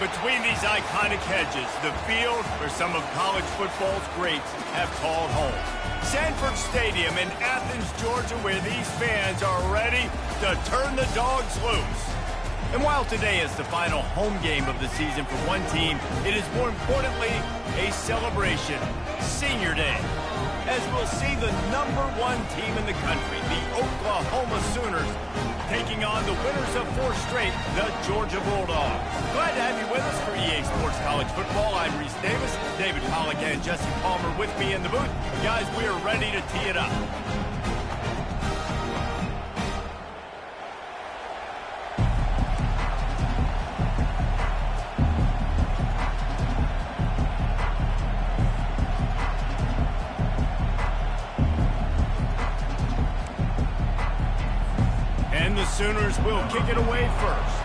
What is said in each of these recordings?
Between these iconic hedges, the field where some of college football's greats have called home. Sanford Stadium in Athens, Georgia, where these fans are ready to turn the dogs loose. And while today is the final home game of the season for one team, it is more importantly a celebration, Senior Day, as we'll see the #1 team in the country, the Oklahoma Sooners, taking on the winners of 4 straight, the Georgia Bulldogs. Glad to have you with us for EA Sports College Football. I'm Reese Davis, David Pollack and Jesse Palmer with me in the booth. Guys, we are ready to tee it up. The Sooners will kick it away first.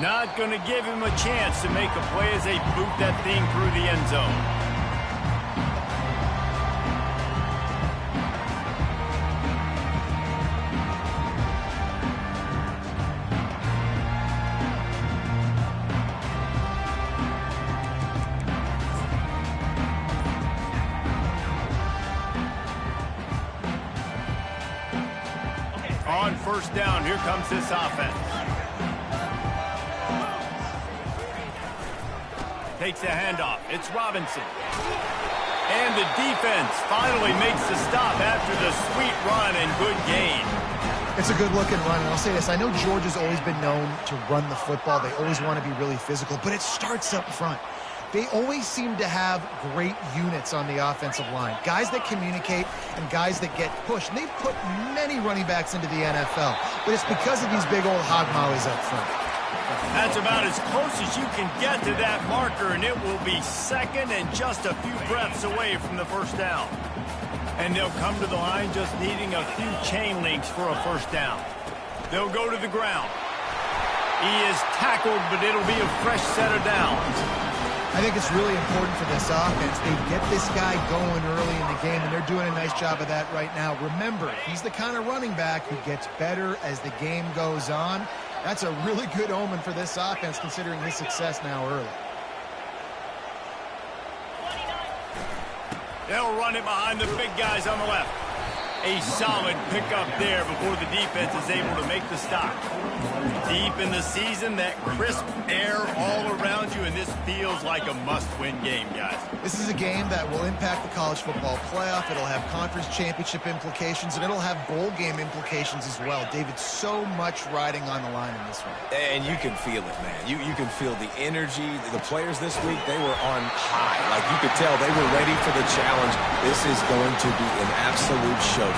Not going to give him a chance to make a play as they boot that thing through the end zone. On first down, here comes this offense. Takes the handoff. It's Robinson. And the defense finally makes the stop after the sweet run and good gain. It's a good-looking run, and I'll say this. I know Georgia's always been known to run the football. They always want to be really physical, but it starts up front. They always seem to have great units on the offensive line. Guys that communicate and guys that get pushed. And they've put many running backs into the NFL, but it's because of these big old hog mollies up front. That's about as close as you can get to that marker, and it will be second and just a few breaths away from the first down. And they'll come to the line just needing a few chain links for a first down. They'll go to the ground. He is tackled, but it'll be a fresh set of downs. I think it's really important for this offense. They get this guy going early in the game, and they're doing a nice job of that right now. Remember, he's the kind of running back who gets better as the game goes on. That's a really good omen for this offense, considering his success now early. They'll run it behind the big guys on the left. A solid pickup there before the defense is able to make the stop. Deep in the season, that crisp air all around you, and this feels like a must-win game, guys. This is a game that will impact the college football playoff. It'll have conference championship implications, and it'll have bowl game implications as well. David, so much riding on the line in this one. And you can feel it, man. You can feel the energy. The players this week, they were on high. Like, you could tell they were ready for the challenge. This is going to be an absolute showdown.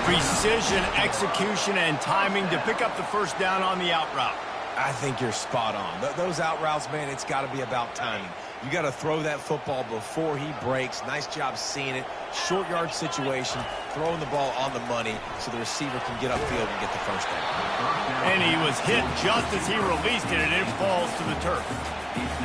Precision, execution, and timing to pick up the first down on the out route. I think you're spot on. Those out routes, man, it's got to be about timing. You got to throw that football before he breaks. Nice job seeing it. Short yard situation, throwing the ball on the money so the receiver can get upfield and get the first down. And he was hit just as he released it, and it falls to the turf.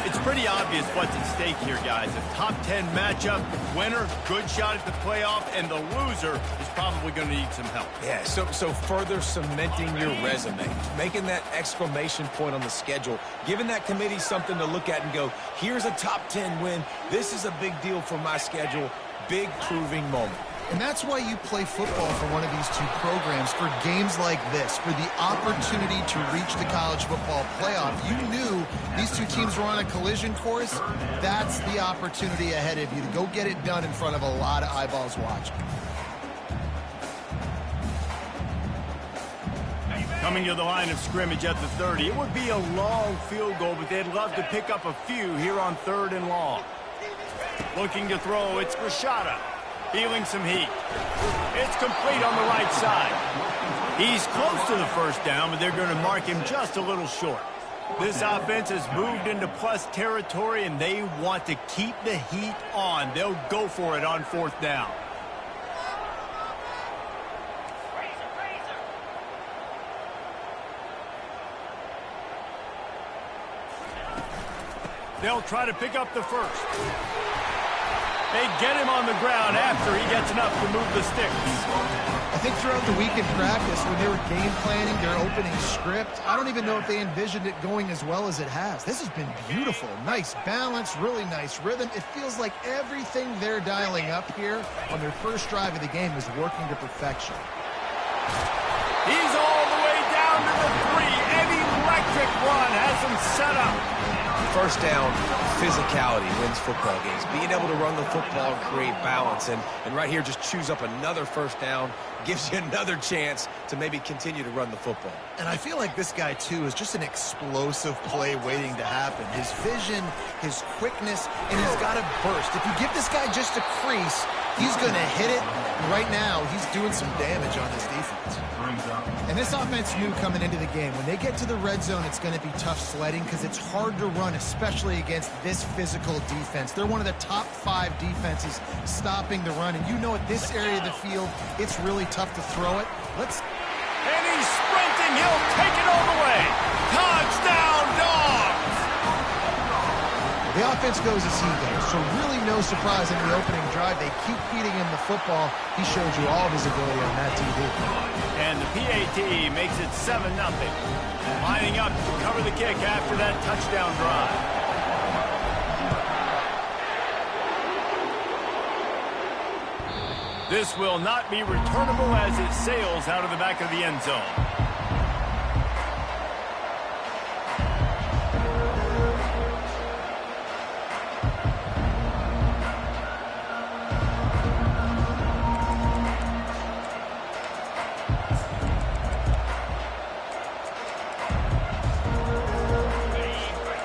It's pretty obvious what's at stake here, guys. A top 10 matchup, winner, good shot at the playoff, and the loser is probably going to need some help. Yeah, so further cementing your resume, making that exclamation point on the schedule, giving that committee something to look at and go, here's a top 10 win. This is a big deal for my schedule. Big proving moment. And that's why you play football for one of these two programs, for games like this, for the opportunity to reach the college football playoff. You knew these two teams were on a collision course. That's the opportunity ahead of you to go get it done in front of a lot of eyeballs watching. Coming to the line of scrimmage at the 30. It would be a long field goal, but they'd love to pick up a few here on 3rd and long. Looking to throw, it's Rashada. Feeling some heat. It's complete on the right side. He's close to the first down, but they're going to mark him just a little short. This offense has moved into plus territory, and they want to keep the heat on. They'll go for it on 4th down. They'll try to pick up the first. They get him on the ground after he gets enough to move the sticks. I think throughout the week in practice, when they were game planning their opening script, I don't even know if they envisioned it going as well as it has. This has been beautiful. Nice balance, really nice rhythm. It feels like everything they're dialing up here on their first drive of the game is working to perfection. He's all the way down to the 3. An electric run has him set up. First down, physicality wins football games. Being able to run the football and create balance. And right here, just choose up another first down, gives you another chance to maybe continue to run the football. And I feel like this guy, too, is just an explosive play waiting to happen. His vision, his quickness, and he's got a burst. If you give this guy just a crease, he's going to hit it. And right now, he's doing some damage on this defense. And this offense knew coming into the game, when they get to the red zone, it's going to be tough sledding because it's hard to run, especially against this physical defense. They're one of the top 5 defenses stopping the run. And you know at this area of the field, it's really tough to throw it. And he's sprinting. He'll take it all the way. Touchdown, Dogs! The offense goes as he goes, so really no surprise in the opening drive. They keep feeding him the football. He showed you all of his ability on that TV. And the PAT makes it 7-0. Lining up to cover the kick after that touchdown drive. This will not be returnable as it sails out of the back of the end zone.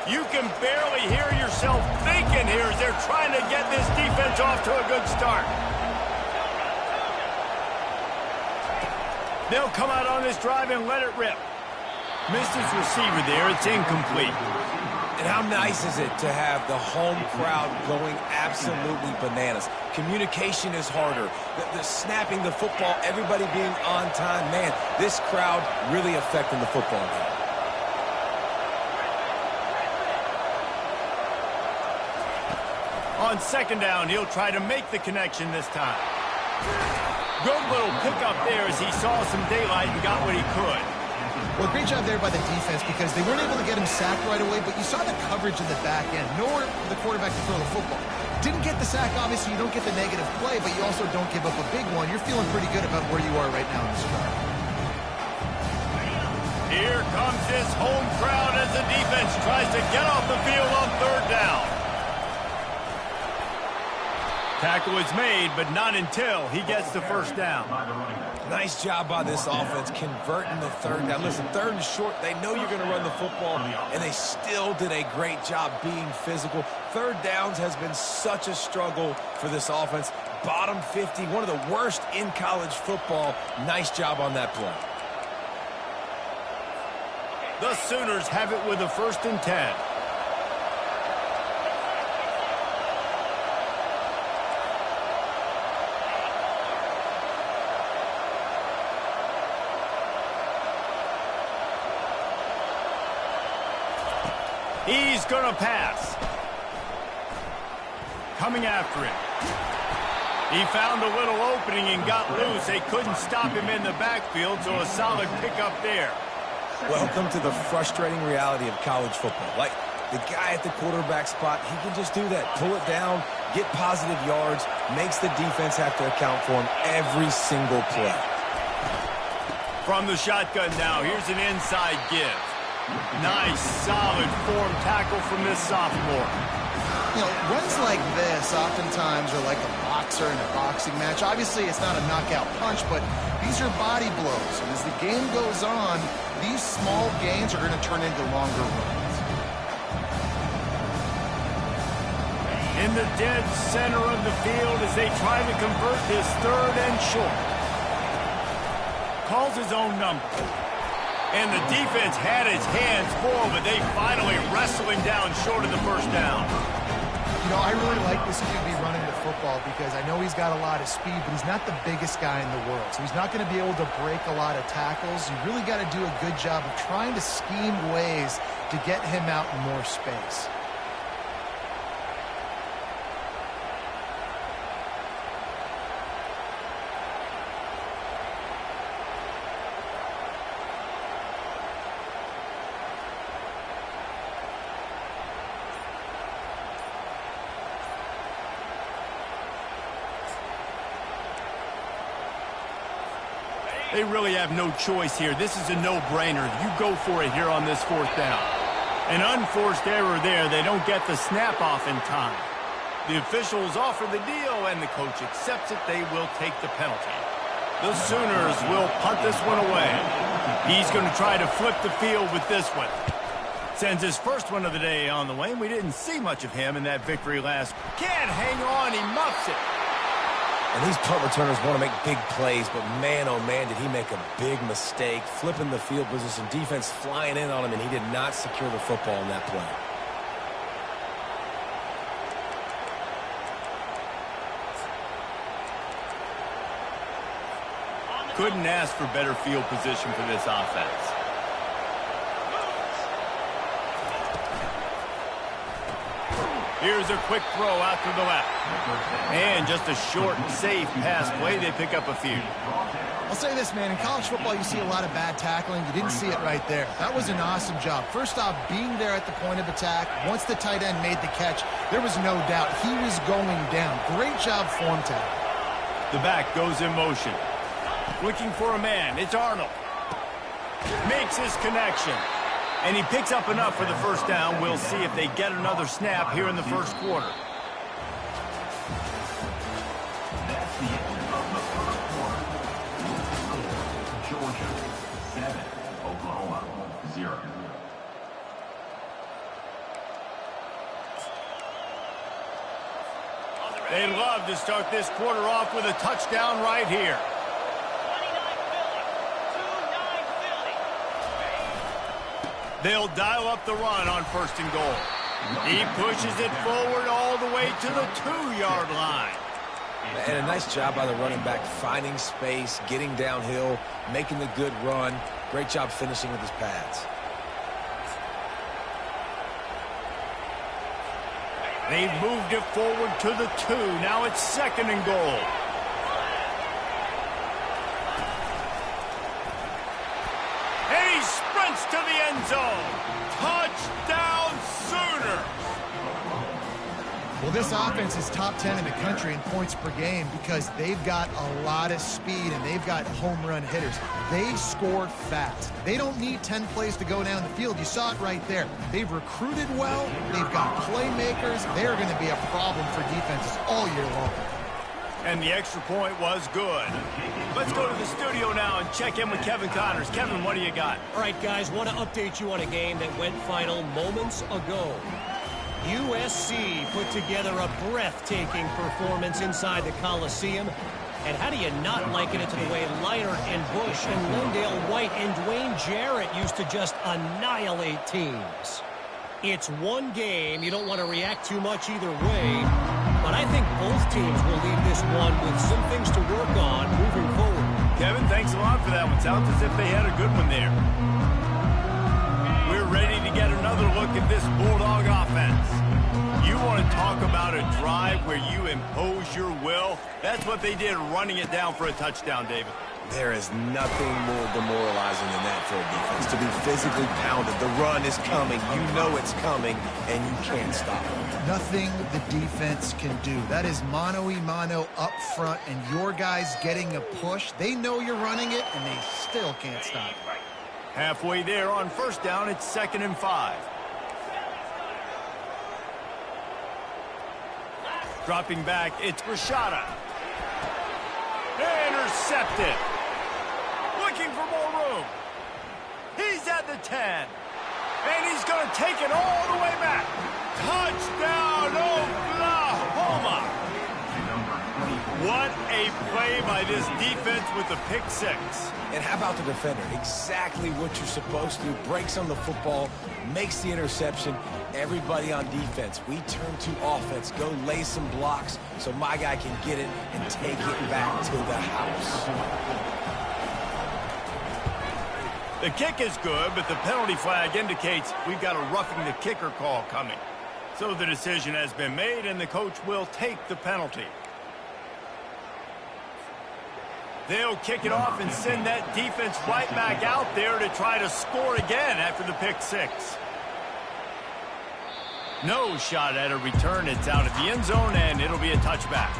You can barely hear yourself thinking here as they're trying to get this defense off to a good start. They'll come out on this drive and let it rip. Missed his receiver there. It's incomplete. And how nice is it to have the home crowd going absolutely bananas? Communication is harder. The snapping the football, everybody being on time. Man, this crowd really affecting the football game. On second down, he'll try to make the connection this time. Good little pickup there as he saw some daylight and got what he could. Well, great job there by the defense because they weren't able to get him sacked right away, but you saw the coverage in the back end. Nowhere for the quarterback to throw the football. Didn't get the sack, obviously you don't get the negative play, but you also don't give up a big one. You're feeling pretty good about where you are right now in this drive. Here comes this home crowd as the defense tries to get off the field on third down. Tackle is made, but not until he gets the first down. Nice job by this offense converting the third down. Listen, third and short, they know you're going to run the football, and they still did a great job being physical. Third downs has been such a struggle for this offense. Bottom 50, one of the worst in college football. Nice job on that play. The Sooners have it with a 1st and 10. He's going to pass. Coming after him. He found a little opening and got loose. They couldn't stop him in the backfield, so a solid pickup there. Welcome to the frustrating reality of college football. Like, the guy at the quarterback spot, he can just do that. Pull it down, get positive yards, makes the defense have to account for him every single play. From the shotgun now, here's an inside give. Nice, solid form tackle from this sophomore. You know, runs like this oftentimes are like a boxer in a boxing match. Obviously, it's not a knockout punch, but these are body blows. And as the game goes on, these small gains are going to turn into longer runs. In the dead center of the field as they try to convert this 3rd and short. Calls his own number. And the defense had its hands full, but they finally wrestle him down short of the first down. You know, I really like this QB running the football because I know he's got a lot of speed, but he's not the biggest guy in the world. So he's not going to be able to break a lot of tackles. You really got to do a good job of trying to scheme ways to get him out in more space. They really have no choice here. This is a no-brainer. You go for it here on this 4th down. An unforced error there. They don't get the snap off in time. The officials offer the deal, and the coach accepts it. They will take the penalty. The Sooners will punt this one away. He's going to try to flip the field with this one. Sends his first one of the day on the way, and we didn't see much of him in that victory last. Can't hang on. He muffs it. And these punt returners want to make big plays, but man, oh man, did he make a big mistake. Flipping the field position, defense flying in on him, and he did not secure the football in that play. Couldn't ask for better field position for this offense. Here's a quick throw out to the left. And just a short, safe pass play. They pick up a few. I'll say this, man. In college football, you see a lot of bad tackling. You didn't see it right there. That was an awesome job. First off, being there at the point of attack. Once the tight end made the catch, there was no doubt he was going down. Great job form tackle. The back goes in motion. Looking for a man. It's Arnold. Makes his connection. And he picks up enough for the first down. We'll see if they get another snap here in the first quarter. That's the end of the first quarter. Georgia 7, Oklahoma 0. They'd love to start this quarter off with a touchdown right here. They'll dial up the run on 1st and goal. He pushes it forward all the way to the 2-yard line. And a nice job by the running back, finding space, getting downhill, making the good run. Great job finishing with his pads. They've moved it forward to the 2. Now it's 2nd and goal. And he sprints to the end zone. Touchdown, Sooner. Well, this offense is top 10 in the country in points per game because they've got a lot of speed and they've got home run hitters. They score fast. They don't need 10 plays to go down the field. You saw it right there. They've recruited well. They've got playmakers. They're going to be a problem for defenses all year long. And the extra point was good. Let's go to the studio now and check in with Kevin Connors. Kevin, what do you got? All right, guys, want to update you on a game that went final moments ago. USC put together a breathtaking performance inside the Coliseum. And how do you not liken it to the way Leinart and Bush and Londale White and Dwayne Jarrett used to just annihilate teams? It's one game. You don't want to react too much either way. But I think both teams will leave this one with some things to work on moving forward. Kevin, thanks a lot for that one. Sounds as if they had a good one there. We're ready to get another look at this Bulldog offense. You want to talk about a drive where you impose your will? That's what they did, running it down for a touchdown, David. There is nothing more demoralizing than that for a defense, to be physically pounded. The run is coming. You know it's coming, and you can't stop it. Nothing the defense can do. That is mano-a-mano up front, and your guys getting a push. They know you're running it, and they still can't stop it. Halfway there on 1st down, it's 2nd and 5. Dropping back, it's Rashada. Intercepted. Looking for more room. He's at the 10. And he's going to take it all the way back. Touchdown, Oklahoma. What a play by this defense with the pick 6. And how about the defender? Exactly what you're supposed to do. Breaks on the football, makes the interception. Everybody on defense, we turn to offense. Go lay some blocks so my guy can get it and take it back to the house. The kick is good, but the penalty flag indicates we've got a roughing the kicker call coming. So the decision has been made, and the coach will take the penalty. They'll kick it off and send that defense right back out there to try to score again after the pick 6. No shot at a return. It's out of the end zone, and it'll be a touchback.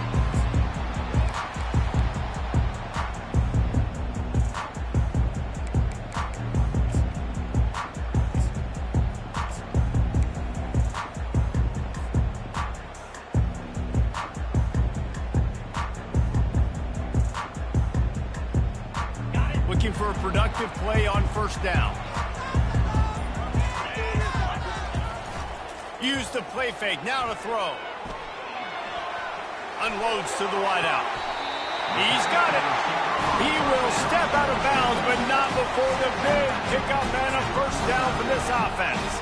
looking for a productive play on first down. Use the play fake, now to throw. Unloads to the wideout. He's got it. He will step out of bounds, but not before the big pickup and a first down for this offense.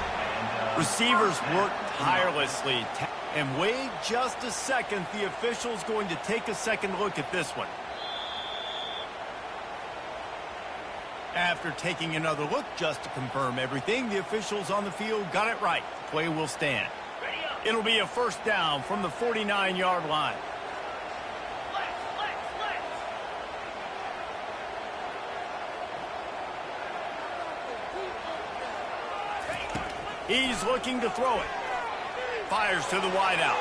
Receivers work tirelessly. And wait just a second. The official's going to take a second look at this one. After taking another look just to confirm everything, the officials on the field got it right. The play will stand. It'll be a first down from the 49-yard line. He's looking to throw it. Fires to the wideout.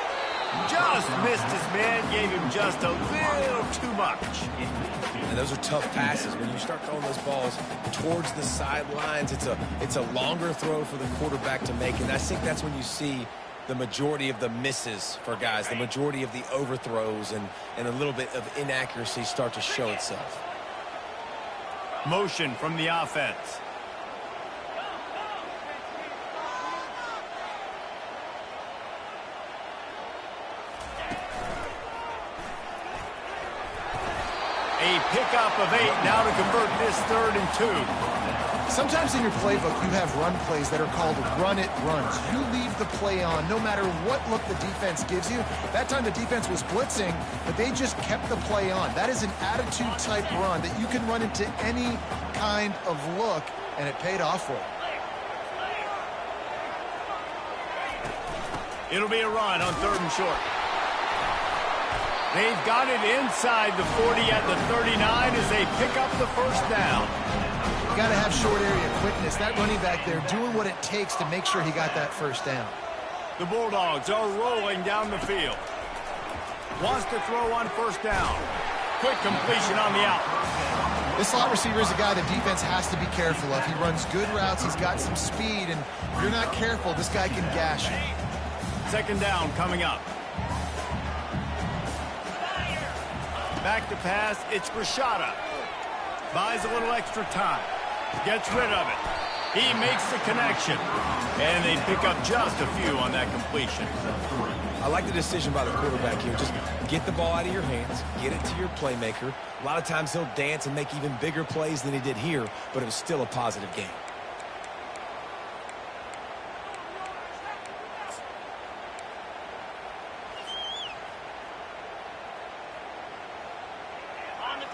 Just missed his man, gave him just a little too much. And those are tough passes. When you start throwing those balls towards the sidelines, it's a longer throw for the quarterback to make. And I think that's when you see the majority of the misses for guys, the majority of the overthrows and a little bit of inaccuracy start to show itself. Motion from the offense. A pickup of 8 now to convert this 3rd and 2. Sometimes in your playbook, you have run plays that are called run-it runs. You leave the play on no matter what look the defense gives you. That time the defense was blitzing, but they just kept the play on. That is an attitude-type run that you can run into any kind of look, and it paid off for you. It'll be a run on 3rd and short. They've got it inside the 40 at the 39 as they pick up the first down. You got to have short area quickness. That running back there doing what it takes to make sure he got that first down. The Bulldogs are rolling down the field. Wants to throw on first down. Quick completion on the out. This slot receiver is a guy the defense has to be careful of. He runs good routes. He's got some speed, and if you're not careful, this guy can gash you. 2nd down coming up. Back to pass, it's Rashada. Buys a little extra time. Gets rid of it. He makes the connection. And they pick up just a few on that completion. I like the decision by the quarterback here. Just get the ball out of your hands, get it to your playmaker. A lot of times he'll dance and make even bigger plays than he did here, but it was still a positive game.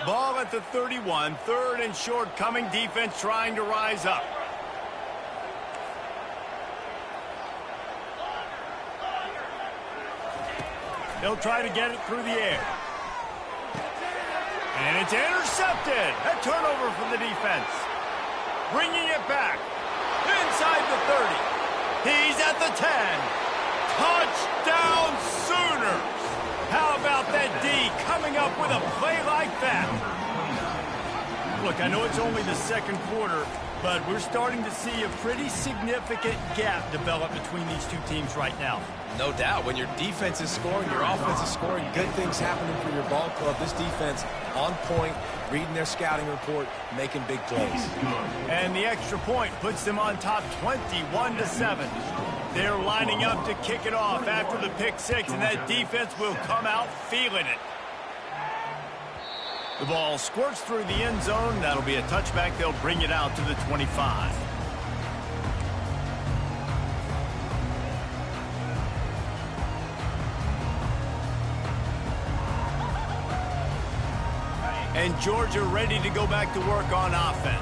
Ball at the 31, 3rd and short coming, defense trying to rise up. They'll try to get it through the air. And it's intercepted. A turnover for the defense. Bringing it back. Inside the 30. He's at the 10. Touchdown Sooners. How about that D coming up with a play like that? Look, I know it's only the 2nd quarter, but we're starting to see a pretty significant gap develop between these two teams right now. No doubt. When your defense is scoring, your offense is scoring, good things happening for your ball club. This defense on point, reading their scouting report, making big plays. And the extra point puts them on top 21-7. They're lining up to kick it off after the pick 6, and that defense will come out feeling it. The ball squirts through the end zone. That'll be a touchback. They'll bring it out to the 25. And Georgia ready to go back to work on offense.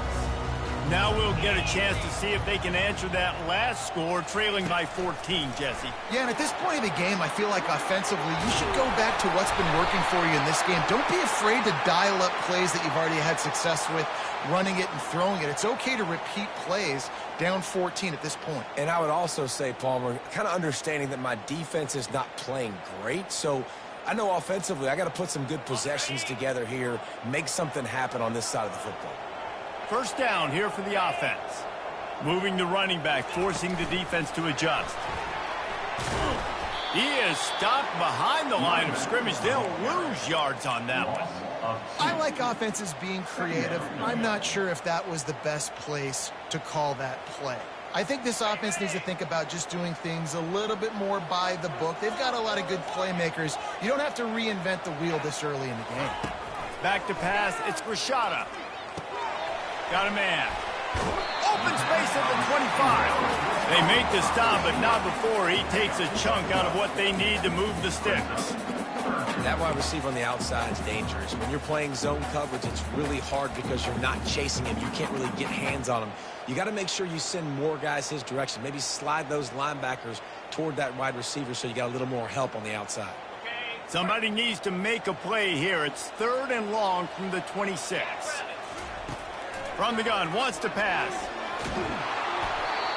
Now we'll get a chance to see if they can answer that last score, trailing by 14, Jesse. Yeah, and at this point of the game, I feel like offensively, you should go back to what's been working for you in this game. Don't be afraid to dial up plays that you've already had success with, running it and throwing it. It's okay to repeat plays down 14 at this point. And I would also say, Palmer, kind of understanding that my defense is not playing great, so I know offensively I got to put some good possessions together here, make something happen on this side of the football. First down here for the offense. Moving the running back, forcing the defense to adjust. He is stopped behind the line of scrimmage. They'll lose yards on that one. I like offenses being creative. I'm not sure if that was the best place to call that play. I think this offense needs to think about just doing things a little bit more by the book. They've got a lot of good playmakers. You don't have to reinvent the wheel this early in the game. Back to pass. It's Rashada. Got a man. Open space at the 25. They make the stop, but not before he takes a chunk out of what they need to move the sticks. That wide receiver on the outside is dangerous. When you're playing zone coverage, it's really hard because you're not chasing him. You can't really get hands on him. You got to make sure you send more guys his direction. Maybe slide those linebackers toward that wide receiver so you got a little more help on the outside. Somebody needs to make a play here. It's 3rd and long from the 26. From the gun, wants to pass.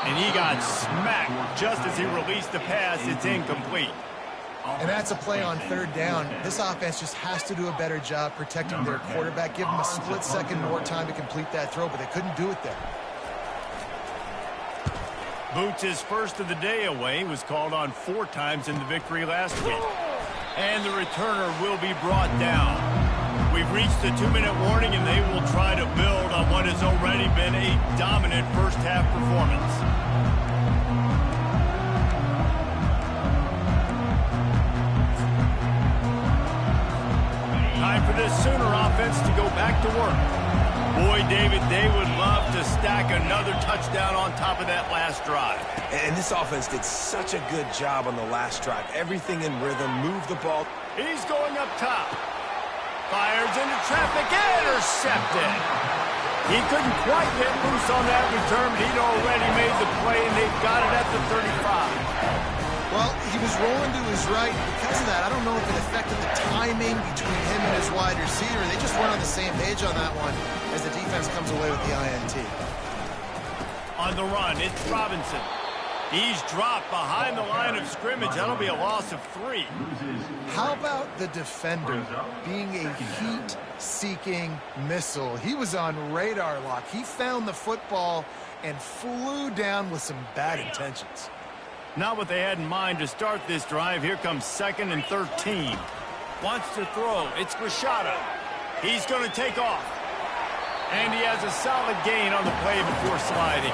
And he got smacked just as he released the pass. It's incomplete. And that's a play on 3rd down. This offense just has to do a better job protecting their quarterback. Give him a split second more time to complete that throw, but they couldn't do it there. Boots his first of the day away. Was called on 4 times in the victory last week. And the returner will be brought down. We've reached the 2-minute warning, and they will try to build on what has already been a dominant first-half performance. Time for this Sooner offense to go back to work. Boy, David, they would love to stack another touchdown on top of that last drive. And this offense did such a good job on the last drive. Everything in rhythm, move the ball. He's going up top. Fires into traffic, intercepted. He couldn't quite get loose on that return, but he'd already made the play, and they've got it at the 35. Well, he was rolling to his right. Because of that, I don't know if it affected the timing between him and his wide receiver. They just weren't on the same page on that one as the defense comes away with the INT. On the run, it's Robinson. He's dropped behind the line of scrimmage. That'll be a loss of 3. How about the defender being a heat-seeking missile? He was on radar lock. He found the football and flew down with some bad intentions. Not what they had in mind to start this drive. Here comes 2nd and 13. Wants to throw. It's Rashada. He's going to take off. And he has a solid gain on the play before sliding.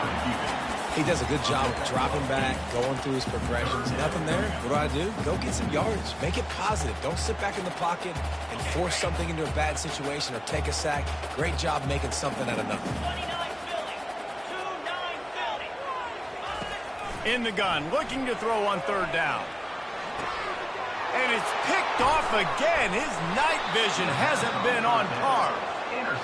He does a good job of dropping back, going through his progressions. Nothing there. What do? Go get some yards. Make it positive. Don't sit back in the pocket and force something into a bad situation or take a sack. Great job making something out of nothing. In the gun, looking to throw on 3rd down. And it's picked off again. His night vision hasn't been on par.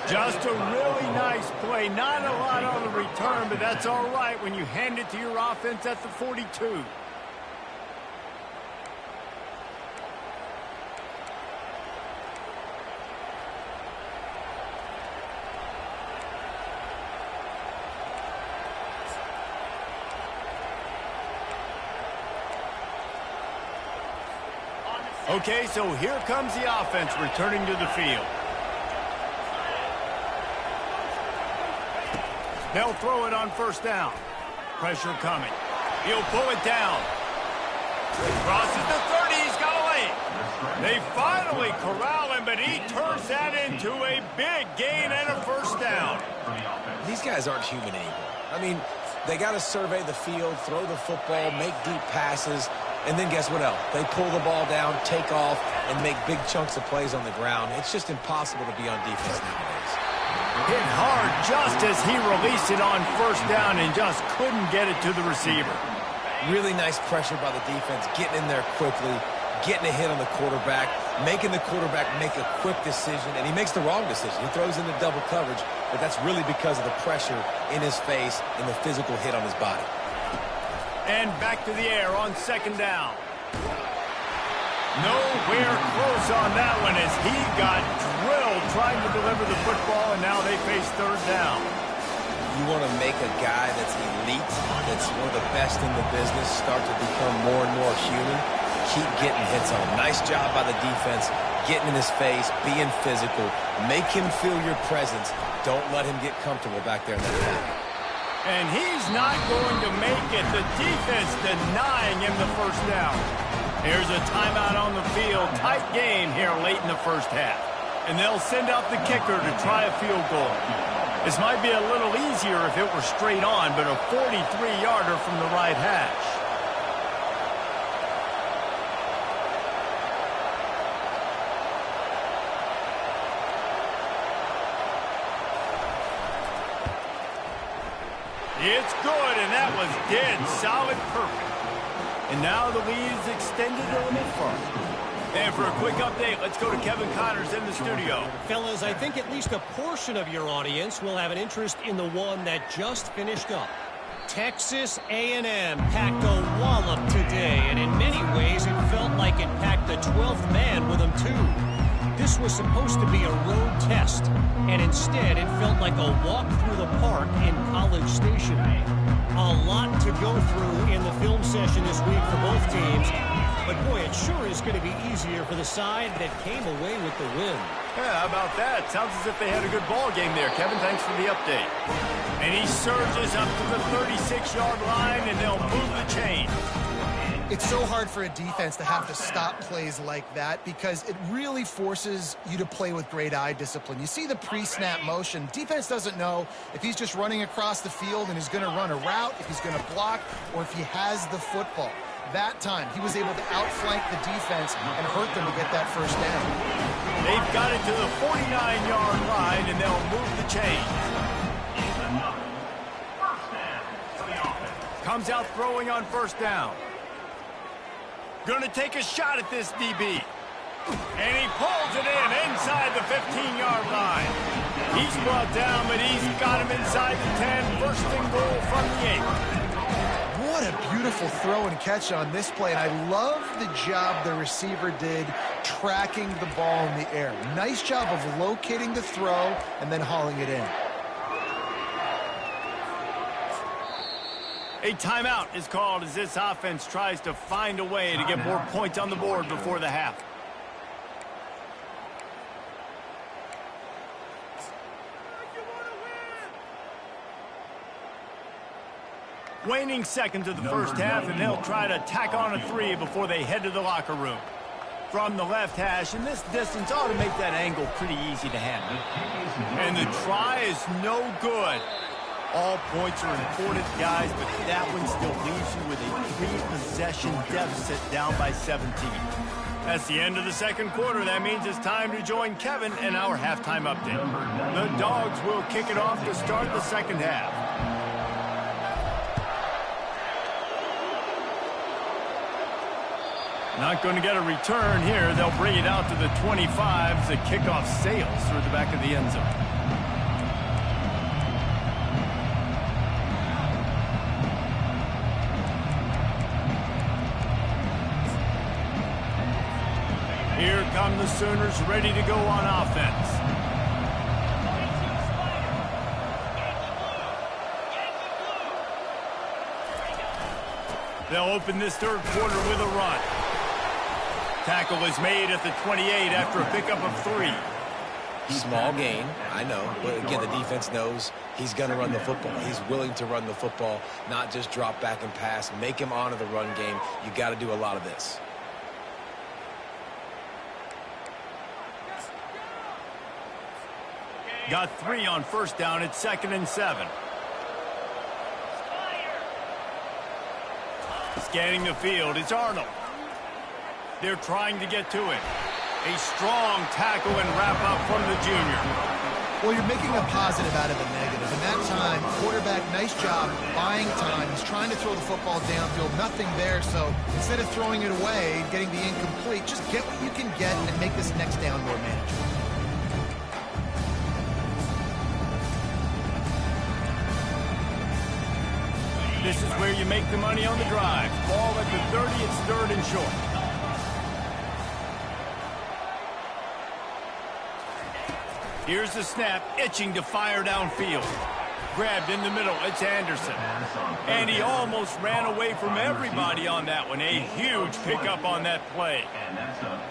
Just a really nice play. Not a lot on the return, but that's all right when you hand it to your offense at the 42. Okay, so here comes the offense returning to the field. They'll throw it on 1st down. Pressure coming. He'll pull it down. Crosses the 30. He's got a lane. They finally corral him, but he turns that into a big gain and a 1st down. These guys aren't human anymore. I mean, they got to survey the field, throw the football, make deep passes, and then guess what else? They pull the ball down, take off, and make big chunks of plays on the ground. It's just impossible to be on defense nowadays. Hit hard just as he released it on 1st down and just couldn't get it to the receiver. Really nice pressure by the defense, getting in there quickly, getting a hit on the quarterback, making the quarterback make a quick decision, and he makes the wrong decision. He throws into double coverage, but that's really because of the pressure in his face and the physical hit on his body. And back to the air on 2nd down. Nowhere close on that one as he got drilled trying to deliver the football, and now they face 3rd down. You want to make a guy that's elite, that's one of the best in the business, start to become more and more human. Keep getting hits on him. Nice job by the defense, getting in his face, being physical. Make him feel your presence. Don't let him get comfortable back there in that pocket. And he's not going to make it. The defense denying him the 1st down. Here's a timeout on the field. Tight game here late in the first half. And they'll send out the kicker to try a field goal. This might be a little easier if it were straight on, but a 43-yarder from the right hash. It's good, and that was dead solid perfect. And now the lead is extended a little further. And for a quick update, let's go to Kevin Connors in the studio. Fellas, I think at least a portion of your audience will have an interest in the one that just finished up. Texas A&M packed a wallop today, and in many ways it felt like it packed the 12th man with them too. This was supposed to be a road test, and instead it felt like a walk through the park in College Station. A lot to go through in the film session this week for both teams, but boy, it sure is going to be easier for the side that came away with the win. Yeah, how about that? Sounds as if they had a good ball game there. Kevin, thanks for the update. And he surges up to the 36-yard line, and they'll move the chain. It's so hard for a defense to have to stop plays like that because it really forces you to play with great eye discipline. You see the pre-snap motion. Defense doesn't know if he's just running across the field and is going to run a route, if he's going to block, or if he has the football. That time, he was able to outflank the defense and hurt them to get that first down. They've got it to the 49-yard line, and they'll move the chain. Comes out throwing on first down. Going to take a shot at this DB. And he pulls it in inside the 15-yard line. He's brought down, but he's got him inside the 10. First and goal from the 8. What a beautiful throw and catch on this play. And I love the job the receiver did tracking the ball in the air. Nice job of locating the throw and then hauling it in. A timeout is called as this offense tries to find a way to get more points on the board before the half. Waning seconds of the first half, and they'll try to tack on a 3 before they head to the locker room. From the left hash, and this distance ought to make that angle pretty easy to handle. And the try is no good. All points are important, guys, but that one still leaves you with a 3-possession deficit down by 17. That's the end of the second quarter. That means it's time to join Kevin in our halftime update. The Dogs will kick it off to start the second half. Not going to get a return here. They'll bring it out to the 25 as the kickoff sails through the back of the end zone. Here come the Sooners ready to go on offense. They'll open this third quarter with a run. Tackle is made at the 28 after a pickup of 3. Small gain, I know, but again, the defense knows he's going to run the football. He's willing to run the football, not just drop back and pass, make him honor the run game. You got to do a lot of this. Got 3 on first down. It's 2nd and 7. Scanning the field, it's Arnold. They're trying to get to him. A strong tackle and wrap up from the junior. Well, you're making a positive out of a negative. And that time, quarterback, nice job buying time. He's trying to throw the football downfield. Nothing there. So instead of throwing it away, getting the incomplete, just get what you can get and make this next down more manageable. This is where you make the money on the drive. Ball at the 30, it's 3rd and short. Here's the snap, itching to fire downfield. grabbed in the middle. It's Anderson. And he almost ran away from everybody on that one. A huge pickup on that play.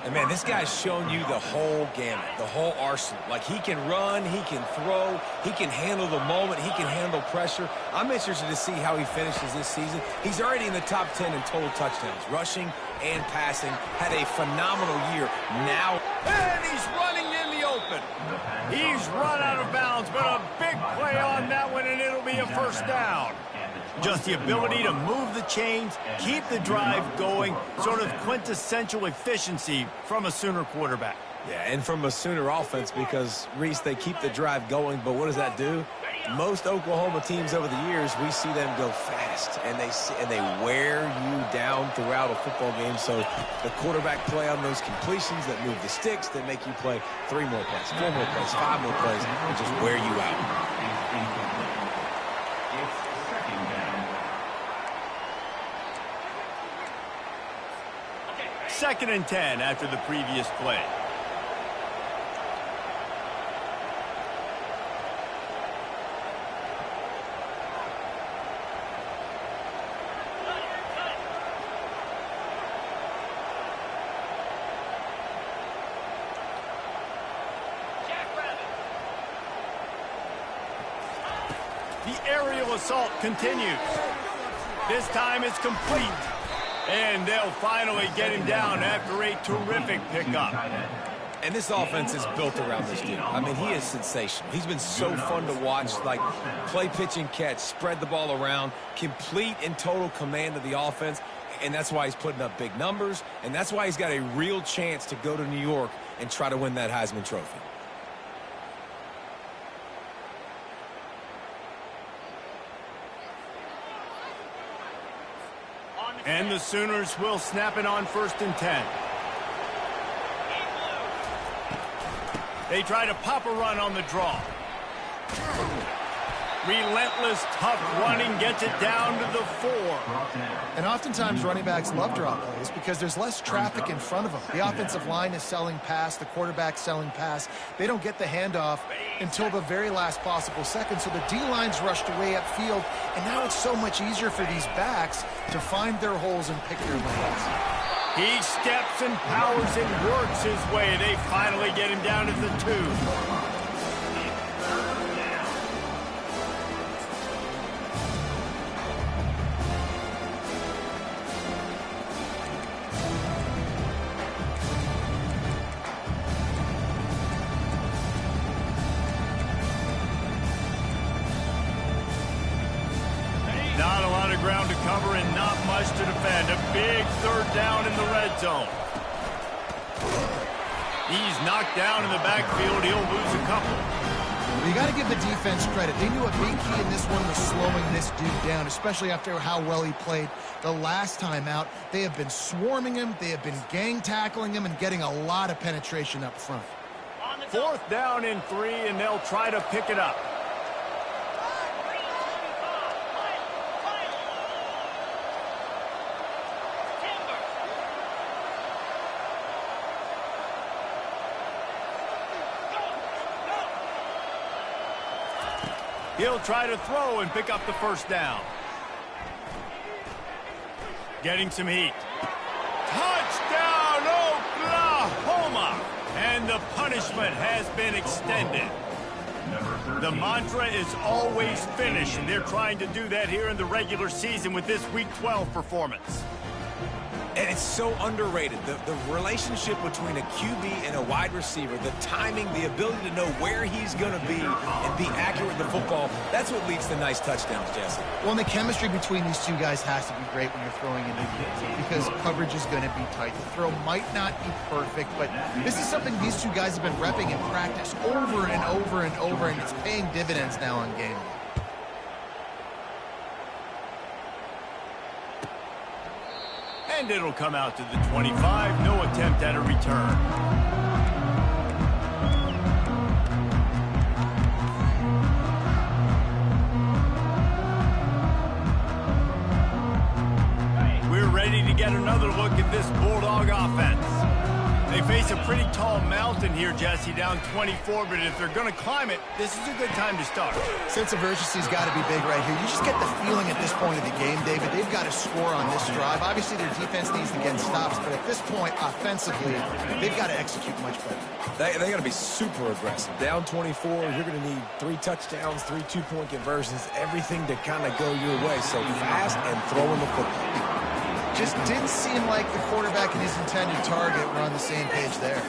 And, man, this guy's shown you the whole gamut, the whole arsenal. Like, he can run, he can throw, he can handle the moment, he can handle pressure. I'm interested to see how he finishes this season. He's already in the top 10 in total touchdowns, rushing and passing. Had a phenomenal year. Now, and he's running in the open. He's run out of bounds, but a big play on that one, and it'll be a first down. Just the ability to move the chains, keep the drive going, sort of quintessential efficiency from a Sooner quarterback. Yeah, and from a Sooner offense, because, Reese, they keep the drive going, but what does that do? Most Oklahoma teams over the years, we see them go fast, and they wear you down throughout a football game. So the quarterback play on those completions that move the sticks, that make you play 3 more plays, 4 more plays, 5 more plays, and just wear you out. Second and 10 after the previous play. The aerial assault continues. This time it's complete. And they'll finally get him down after a terrific pickup. And this offense is built around this dude. I mean, he is sensational. He's been so fun to watch, like play, pitch, and catch, spread the ball around, complete and total command of the offense. And that's why he's putting up big numbers. And that's why he's got a real chance to go to New York and try to win that Heisman Trophy. And the Sooners will snap it on 1st and 10. They try to pop a run on the draw. Relentless, tough running gets it down to the 4. And oftentimes running backs love draw plays because there's less traffic in front of them. The offensive line is selling pass, the quarterback's selling pass. They don't get the handoff until the very last possible second, so the D-line's rushed away upfield, and now it's so much easier for these backs to find their holes and pick their lanes. He steps and powers and works his way. They finally get him down to the 2. Not a lot of ground to cover and not much to defend. A big 3rd down in the red zone. He's knocked down in the backfield. He'll lose a couple. You got to give the defense credit. They knew a big key in this one was slowing this dude down, especially after how well he played the last time out. They have been swarming him. They have been gang tackling him and getting a lot of penetration up front. 4th down and 3, and they'll try to pick it up. He'll try to throw and pick up the 1st down. Getting some heat. Touchdown, Oklahoma! And the punishment has been extended. The mantra is always finish, and they're trying to do that here in the regular season with this Week 12 performance. And it's so underrated. The relationship between a QB and a wide receiver, the timing, the ability to know where he's going to be and be accurate with the football, that's what leads to nice touchdowns, Jesse. Well, and the chemistry between these two guys has to be great when you're throwing into because coverage is going to be tight. The throw might not be perfect, but this is something these two guys have been repping in practice over and over and over, and it's paying dividends now on game day. And it'll come out to the 25. No attempt at a return. We're ready to get another look at this Bulldog offense. They face a pretty tall mountain here, Jesse, down 24, but if they're going to climb it, this is a good time to start. Sense of urgency's got to be big right here. You just get the feeling at this point of the game, David, they've got to score on this drive. Obviously, their defense needs to get stops, but at this point, offensively, they've got to execute much better. They got to be super aggressive. Down 24, you're going to need 3 touchdowns, 3 two-point conversions, everything to kind of go your way. So fast and throwing the football. Just didn't seem like the quarterback and his intended target were on the same page there.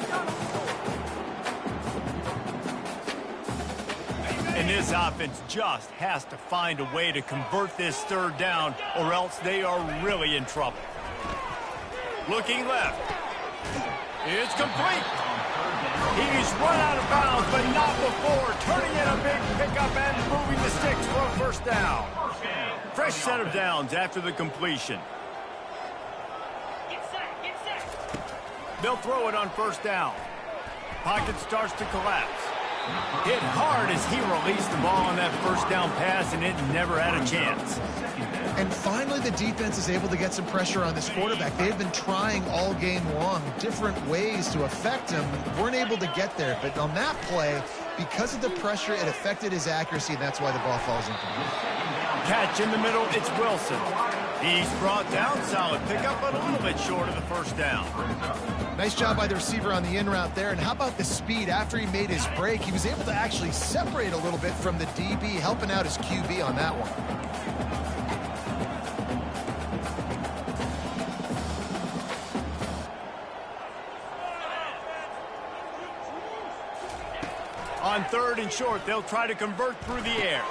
And this offense just has to find a way to convert this third down, or else they are really in trouble. Looking left. It's complete. He's run out of bounds, but not before turning in a big pickup and moving the sticks for a first down. Fresh set of downs after the completion. They'll throw it on first down. Pocket starts to collapse. Hit hard as he released the ball on that first down pass, and it never had a chance. And finally, the defense is able to get some pressure on this quarterback. They've been trying all game long different ways to affect him. Weren't able to get there, but on that play, because of the pressure, it affected his accuracy, and that's why the ball falls incomplete. Catch in the middle, it's Wilson. He's brought down, solid pickup, but a little bit short of the first down. Nice job by the receiver on the in route there. And how about the speed after he made his break? He was able to actually separate a little bit from the DB, helping out his QB on that one. On third and short, they'll try to convert through the air.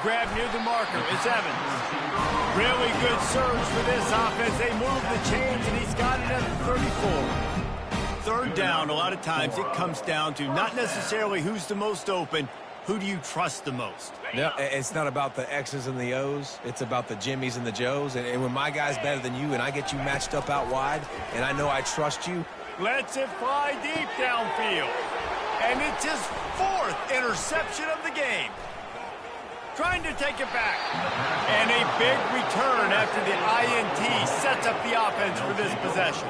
Grab near the marker. It's Evans. Really good surge for this offense. They move the chains, and he's got it at the 34. Third down, a lot of times it comes down to not necessarily who's the most open, who do you trust the most? Yeah, it's not about the X's and the O's. It's about the Jimmies and the Joes. And when my guy's better than you and I get you matched up out wide and I know I trust you. Lets it fly deep downfield. And it's his 4th interception of the game. Trying to take it back. And a big return after the INT sets up the offense for this possession.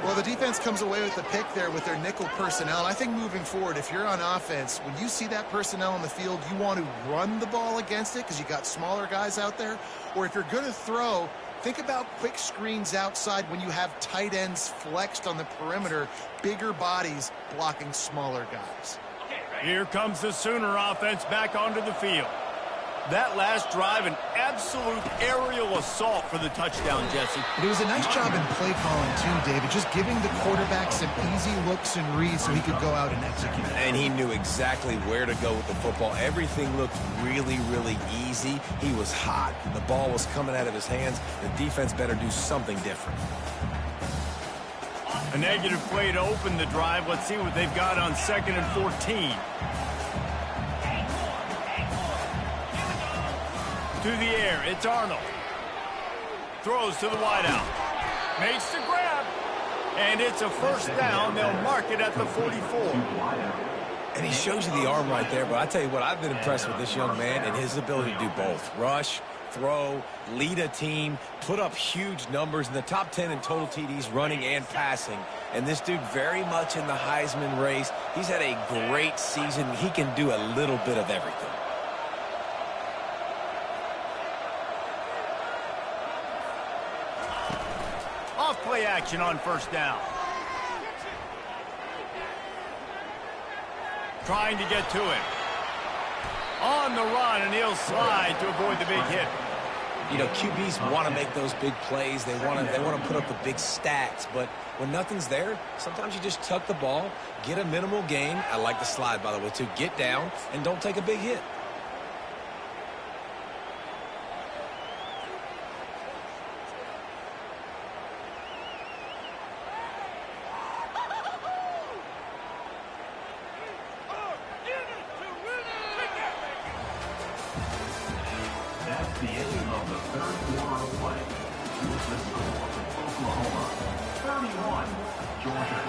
Well, the defense comes away with the pick there with their nickel personnel. And I think moving forward, if you're on offense, when you see that personnel on the field, you want to run the ball against it because you got smaller guys out there. Or if you're going to throw, think about quick screens outside when you have tight ends flexed on the perimeter, bigger bodies blocking smaller guys. Here comes the Sooner offense back onto the field. That last drive, an absolute aerial assault for the touchdown, Jesse. It was a nice job in play calling, too, David, just giving the quarterback some easy looks and reads so he could go out and execute. And he knew exactly where to go with the football. Everything looked really, really easy. He was hot. The ball was coming out of his hands. The defense better do something different. A negative play to open the drive. Let's see what they've got on 2nd and 14. To the air, it's Arnold. Throws to the wideout. Makes the grab. And it's a first down. They'll mark it at the 44. And he shows you the arm right there, but I tell you what, I've been impressed with this young man and his ability to do both. Rush, throw, lead a team, put up huge numbers in the top 10 in total TDs running and passing. And this dude very much in the Heisman race. He's had a great season. He can do a little bit of everything. Off-play action on first down. Trying to get to it. On the run, and he'll slide to avoid the big hit. You know, QBs want to make those big plays. They want to put up the big stats. But when nothing's there, sometimes you just tuck the ball, get a minimal gain. I like the slide, by the way, too. Get down and don't take a big hit. That's the end of the third quarter of play. With the score, Oklahoma 31, Georgia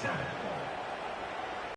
7.